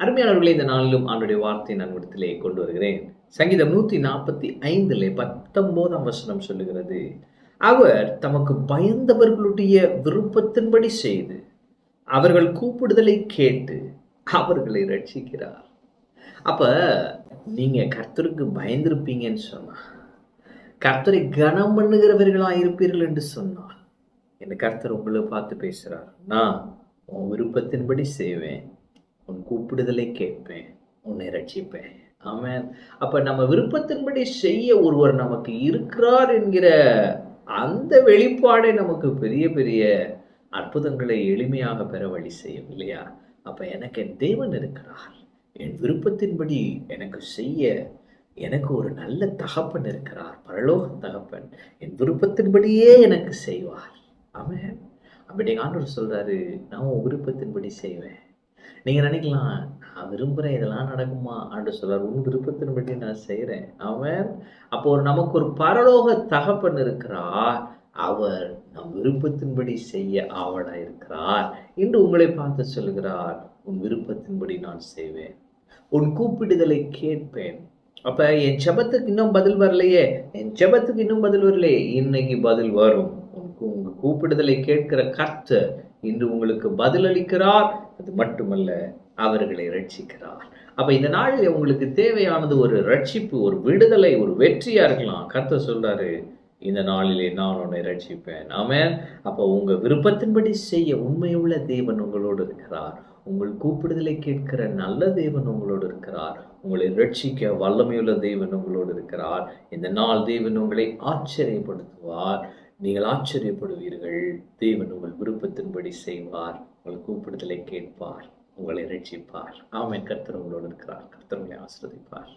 அருமையானவர்களே, இந்த நாளிலும் ஆண்டுடைய வார்த்தை நான் இடத்திலே கொண்டு வருகிறேன். சங்கீதம் 145 19ஆம் வசனம் சொல்லுகிறது, அவர் தமக்கு பயந்தவர்களுடைய விருப்பத்தின்படி செய்து அவர்கள் கூப்பிடுதலை கேட்டு அவர்களை ரட்சிக்கிறார். அப்ப நீங்க கர்த்தருக்கு பயந்திருப்பீங்கன்னு சொன்னா, கர்த்தரை கனம் பண்ணுகிறவர்களா இருப்பீர்கள் என்று சொன்னால், என்ன கர்த்தர் உங்களை பார்த்து பேசுறார். நான் உன் விருப்பத்தின்படி செய்வேன், உன் கூப்பிடுதலை கேட்பேன், உன்னை ரட்சிப்பேன். ஆமென். அப்ப நம்ம விருப்பத்தின்படி செய்ய ஒருவர் நமக்கு இருக்கிறார் என்கிற அந்த வெளிப்பாடே நமக்கு பெரிய பெரிய அற்புதங்களை எளிமையாக பெற வழி செய்யும் இல்லையா? அப்ப எனக்கு என் தேவன் இருக்கிறார், என் விருப்பத்தின்படி எனக்கு செய்ய எனக்கு ஒரு நல்ல தகப்பன் இருக்கிறார், பரலோக தகப்பன். என் விருப்பத்தின்படியே எனக்கு செய்வார். ஆமென். அப்படி ஆண்டவர் சொல்றாரு, நான் உன் விருப்பத்தின்படி செய்வேன். நீங்க நினைக்கலாம், நான் விரும்புறேன், இதெல்லாம் நடக்குமா? ஆண்டவர் சொல்றாரு, உன் விருப்பத்தின்படி நான் செய்றேன். ஆமென். அப்போ நமக்கு ஒரு பரலோக தகப்பன் இருக்கிறார். அவர் நம் விருப்பத்தின்படி செய்ய ஆவலா இருக்கிறார். இன்று உங்களை பார்த்து சொல்கிறார், உன் விருப்பத்தின்படி நான் செய்வேன், உன் கூப்பிடுதலை கேட்பேன். அப்ப என் ஜெபத்துக்கு இன்னும் பதில் வரலையே, என் ஜெபத்துக்கு இன்னும் பதில் வரலையே, இன்னைக்கு பதில் வரும். உங்க கூப்பிடுதலை கேட்கிற கர்த்தர் இன்று உங்களுக்கு பதில் அளிக்கிறார். அது மட்டுமல்ல, அவர்களை ரட்சிக்கிறார். அப்ப இந்த நாளில் உங்களுக்கு தேவையானது ஒரு ரட்சிப்பு, ஒரு விடுதலை, ஒரு வெற்றியா இருக்கலாம். கர்த்தர் சொல்றாரு, இந்த நாளிலே நான் உன்னை ரட்சிப்பேன். ஆமென். அப்ப உங்க விருப்பத்தின்படி செய்ய உண்மையுள்ள தேவன் உங்களோடு இருக்கிறார். உங்கள் கூப்பிடுதலை கேட்கிற நல்ல தேவன் உங்களோடு இருக்கிறார். உங்களை ரட்சிக்க வல்லமையுள்ள தேவன் உங்களோடு இருக்கிறார். இந்த நாள் தேவன் உங்களை ஆச்சரியப்படுத்துவார். நீங்கள் ஆச்சரியப்படுவீர்கள். தேவன் உங்கள் விருப்பத்தின்படி செய்வார், உங்கள் கூப்பிடுதலை கேட்பார், உங்களை ரட்சிப்பார். ஆமென். கர்த்தர் உங்களோடு இருக்கிறார். கர்த்தர் உங்களை ஆசீர்வதிப்பார்.